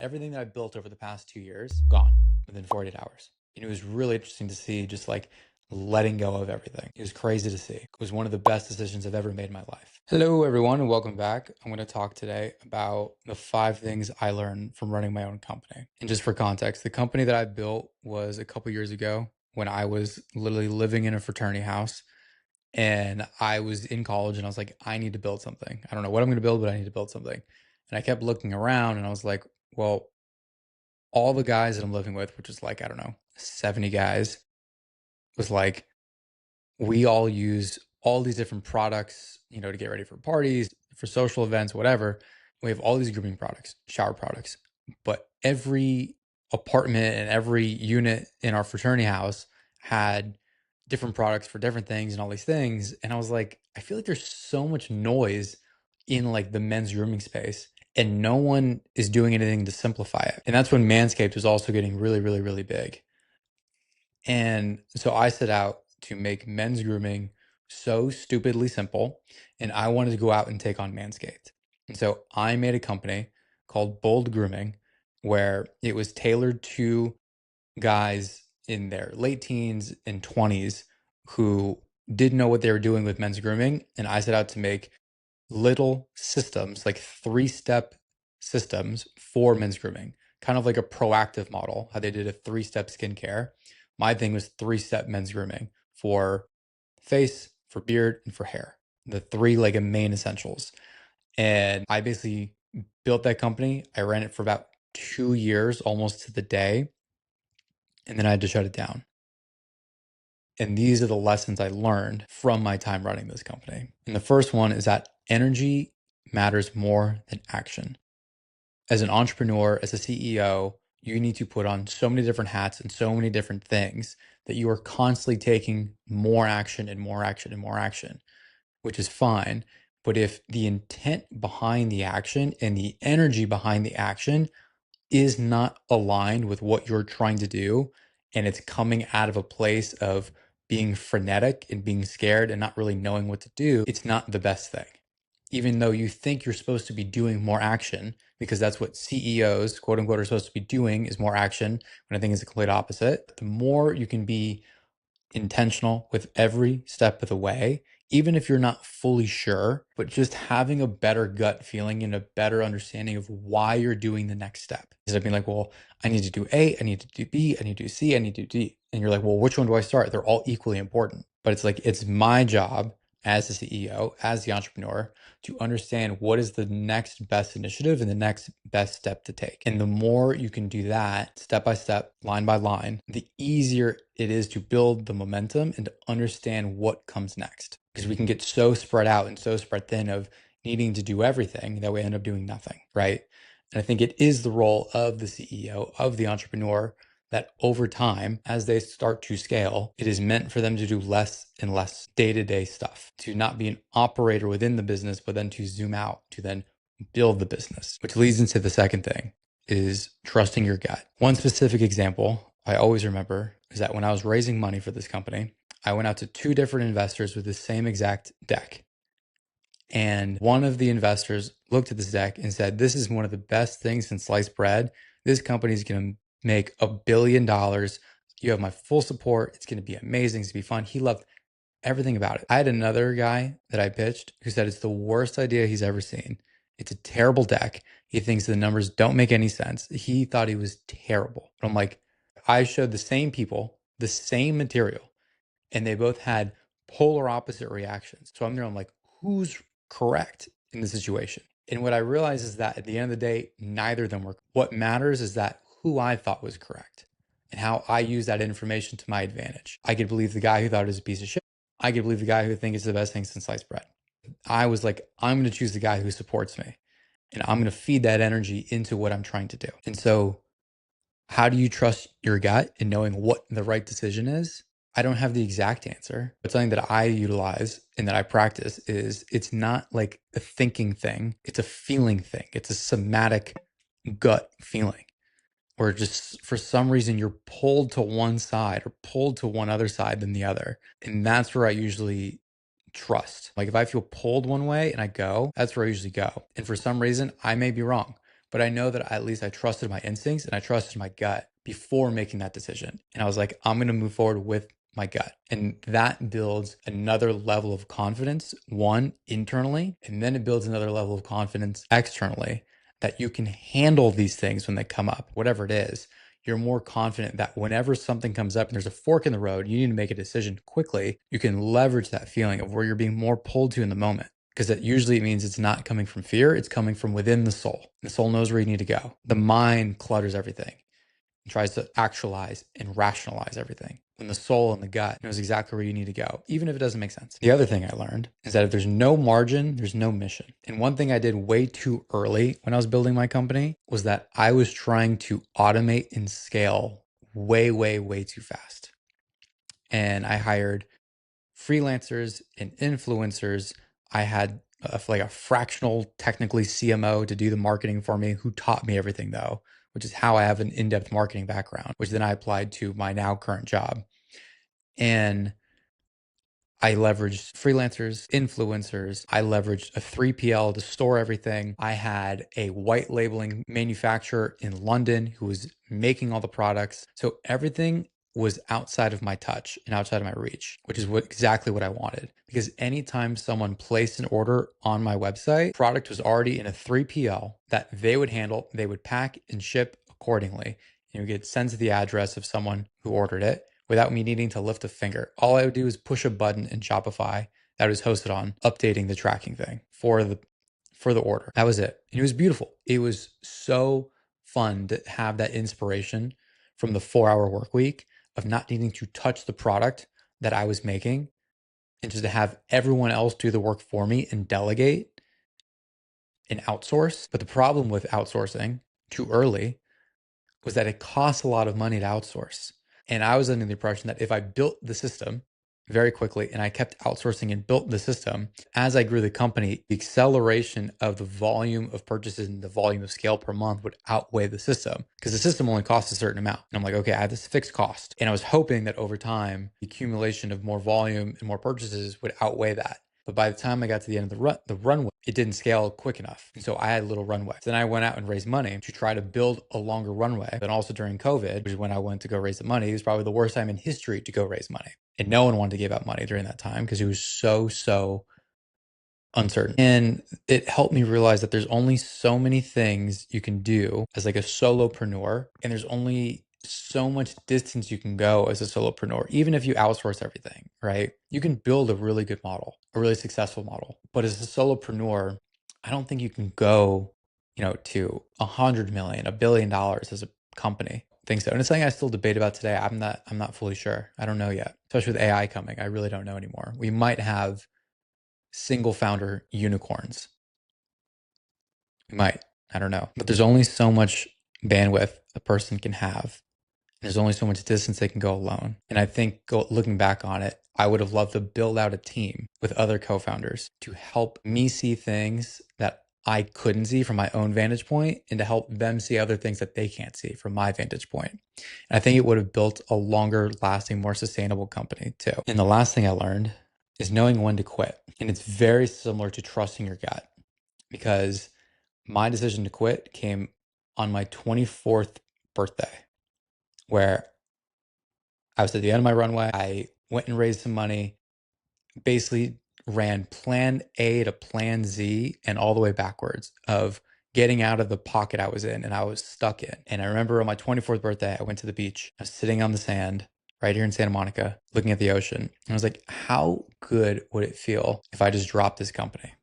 Everything that I built over the past 2 years, gone within 48 hours. And it was really interesting to see just like letting go of everything. It was crazy to see. It was one of the best decisions I've ever made in my life. Hello, everyone, and welcome back. I'm going to talk today about the 5 things I learned from running my own company. And just for context, the company that I built was a couple years ago when I was literally living in a fraternity house. And I was in college and I was like, I need to build something. I don't know what I'm going to build, but I need to build something. And I kept looking around and I was like, well, all the guys that I'm living with, which is like, I don't know, 70 guys, was like, we all use all these different products, to get ready for parties, for social events, whatever. We have all these grooming products, shower products, but every apartment and every unit in our fraternity house had different products for different things and all these things. And I was like, I feel like there's so much noise in like the men's grooming space and no one is doing anything to simplify it. And that's when Manscaped was also getting really, really, really big. And so I set out to make men's grooming so stupidly simple, and I wanted to go out and take on Manscaped. And so I made a company called Bold Grooming, where it was tailored to guys in their late teens and 20s who didn't know what they were doing with men's grooming. And I set out to make little systems, like 3-step systems for men's grooming, kind of like a proactive model, how they did a 3-step skincare. My thing was 3-step men's grooming for face, for beard, and for hair. The 3 like main essentials. And I basically built that company. I ran it for about 2 years, almost to the day. And then I had to shut it down. And these are the lessons I learned from my time running this company. And the first one is that energy matters more than action. As an entrepreneur, as a CEO, you need to put on so many different hats and so many different things that you are constantly taking more action and more action and more action, which is fine. But if the intent behind the action and the energy behind the action is not aligned with what you're trying to do, and it's coming out of a place of being frenetic and being scared and not really knowing what to do, it's not the best thing. Even though you think you're supposed to be doing more action, because that's what CEOs, quote unquote, are supposed to be doing, is more action, when I think it's the complete opposite. The more you can be intentional with every step of the way, even if you're not fully sure, but just having a better gut feeling and a better understanding of why you're doing the next step. Instead of being like, well, I need to do A, I need to do B, I need to do C, I need to do D. And you're like, well, which one do I start? They're all equally important. But it's like, it's my job as the CEO, as the entrepreneur, to understand what is the next best initiative and the next best step to take. And the more you can do that step by step, line by line, the easier it is to build the momentum and to understand what comes next. Because we can get so spread out and so spread thin of needing to do everything that we end up doing nothing, right? And I think it is the role of the CEO, of the entrepreneur, that over time, as they start to scale, it is meant for them to do less and less day-to-day stuff, to not be an operator within the business, but then to zoom out, to then build the business, which leads into the second thing, is trusting your gut. One specific example I always remember is that when I was raising money for this company, I went out to 2 different investors with the same exact deck. And one of the investors looked at this deck and said, this is one of the best things in sliced bread. This company is going to make $1 billion. You have my full support. It's going to be amazing. It's going to be fun. He loved everything about it. I had another guy that I pitched who said it's the worst idea he's ever seen. It's a terrible deck. He thinks the numbers don't make any sense. He thought he was terrible. But I'm like, I showed the same people, the same material, and they both had polar opposite reactions. So I'm like, who's correct in the situation? And what I realized is that at the end of the day, neither of them were. What matters is that who I thought was correct and how I use that information to my advantage. I could believe the guy who thought it was a piece of shit. I could believe the guy who thinks it's the best thing since sliced bread. I was like, I'm going to choose the guy who supports me, and I'm going to feed that energy into what I'm trying to do. And so how do you trust your gut in knowing what the right decision is? I don't have the exact answer, but something that I utilize and that I practice is it's not like a thinking thing. It's a feeling thing. It's a somatic gut feeling where just for some reason you're pulled to one side or pulled to one other side than the other. And that's where I usually trust. Like if I feel pulled one way and I go, that's where I usually go. And for some reason, I may be wrong. But I know that at least I trusted my instincts and I trusted my gut before making that decision. And I was like, I'm going to move forward with my gut. And that builds another level of confidence, one, internally, and then it builds another level of confidence externally that you can handle these things when they come up, whatever it is. You're more confident that whenever something comes up and there's a fork in the road, you need to make a decision quickly. You can leverage that feeling of where you're being more pulled to in the moment, because that usually means it's not coming from fear. It's coming from within the soul. The soul knows where you need to go. The mind clutters everything and tries to actualize and rationalize everything, when the soul and the gut knows exactly where you need to go, even if it doesn't make sense. The other thing I learned is that if there's no margin, there's no mission. And one thing I did way too early when I was building my company was that I was trying to automate and scale way, way, way too fast. And I hired freelancers and influencers. I had like a fractional, technically CMO to do the marketing for me, who taught me everything though, which is how I have an in-depth marketing background, which then I applied to my now current job. And I leveraged freelancers, influencers. I leveraged a 3PL to store everything. I had a white labeling manufacturer in London who was making all the products. So everything was outside of my touch and outside of my reach, which is exactly what I wanted. Because anytime someone placed an order on my website, product was already in a 3PL that they would handle, they would pack and ship accordingly. You would get sent to the address of someone who ordered it, without me needing to lift a finger. All I would do is push a button in Shopify that was hosted on, updating the tracking thing for the order. That was it. And it was beautiful. It was so fun to have that inspiration from the 4-hour work week of not needing to touch the product that I was making, and just to have everyone else do the work for me and delegate and outsource. But the problem with outsourcing too early was that it costs a lot of money to outsource. And I was under the impression that if I built the system very quickly and I kept outsourcing and built the system, as I grew the company, the acceleration of the volume of purchases and the volume of scale per month would outweigh the system, because the system only costs a certain amount. And I'm like, okay, I have this fixed cost. And I was hoping that over time, the accumulation of more volume and more purchases would outweigh that. But by the time I got to the end of the runway, it didn't scale quick enough. And so I had a little runway. So then I went out and raised money to try to build a longer runway. Then also during COVID, which is when I went to go raise the money, it was probably the worst time in history to go raise money. And no one wanted to give out money during that time because it was so uncertain. And it helped me realize that there's only so many things you can do as like a solopreneur. And there's only so much distance you can go as a solopreneur, even if you outsource everything, right? You can build a really good model, a really successful model. But as a solopreneur, I don't think you can go, to 100 million, $1 billion as a company. I think so. And it's something I still debate about today. I'm not fully sure. I don't know yet. Especially with AI coming, I really don't know anymore. We might have single founder unicorns. We might. I don't know. But there's only so much bandwidth a person can have. There's only so much distance they can go alone. And I think looking back on it, I would have loved to build out a team with other co-founders to help me see things that I couldn't see from my own vantage point, and to help them see other things that they can't see from my vantage point. And I think it would have built a longer lasting, more sustainable company too. And the last thing I learned is knowing when to quit. And it's very similar to trusting your gut, because my decision to quit came on my 24th birthday, where I was at the end of my runway. I went and raised some money, basically ran plan A to plan Z and all the way backwards of getting out of the pocket I was in and I was stuck in. And I remember on my 24th birthday, I went to the beach. I was sitting on the sand right here in Santa Monica, looking at the ocean. And I was like, how good would it feel if I just dropped this company?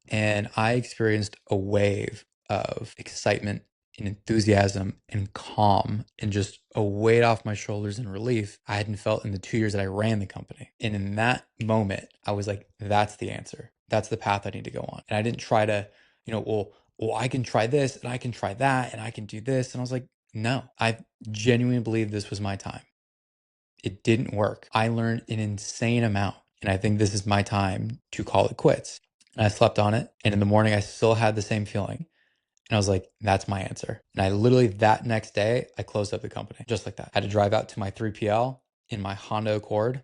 And I experienced a wave of excitement and enthusiasm and calm, and just a weight off my shoulders and relief I hadn't felt in the 2 years that I ran the company. And in that moment, I was like, that's the answer. That's the path I need to go on. And I didn't try to, well, I can try this and I can try that and I can do this. And I was like, no, I genuinely believe this was my time. It didn't work. I learned an insane amount. And I think this is my time to call it quits. And I slept on it. And in the morning, I still had the same feeling. And I was like, that's my answer. And I literally, that next day, I closed up the company just like that. I had to drive out to my 3PL in my Honda Accord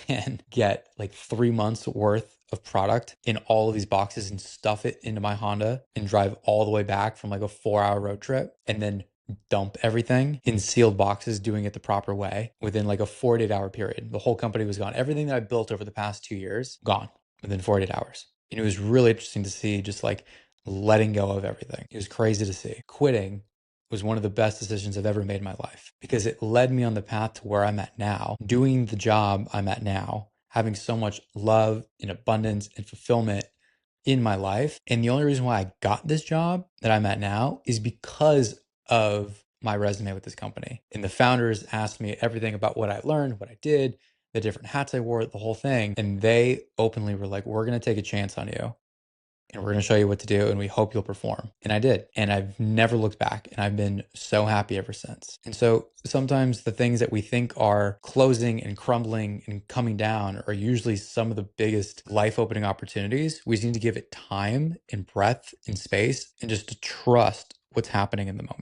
and get like 3 months worth of product in all of these boxes and stuff it into my Honda and drive all the way back from like a 4-hour road trip and then dump everything in sealed boxes, doing it the proper way within like a 48-hour period. The whole company was gone. Everything that I built over the past 2 years, gone within 48 hours. And it was really interesting to see just like letting go of everything. It was crazy to see. Quitting was one of the best decisions I've ever made in my life because it led me on the path to where I'm at now, doing the job I'm at now, having so much love and abundance and fulfillment in my life. And the only reason why I got this job that I'm at now is because of my resume with this company. And the founders asked me everything about what I learned, what I did, the different hats I wore, the whole thing. And they openly were like, we're going to take a chance on you and we're going to show you what to do and we hope you'll perform. And I did. And I've never looked back and I've been so happy ever since. And so sometimes the things that we think are closing and crumbling and coming down are usually some of the biggest life opening opportunities. We just need to give it time and breath and space and just to trust what's happening in the moment.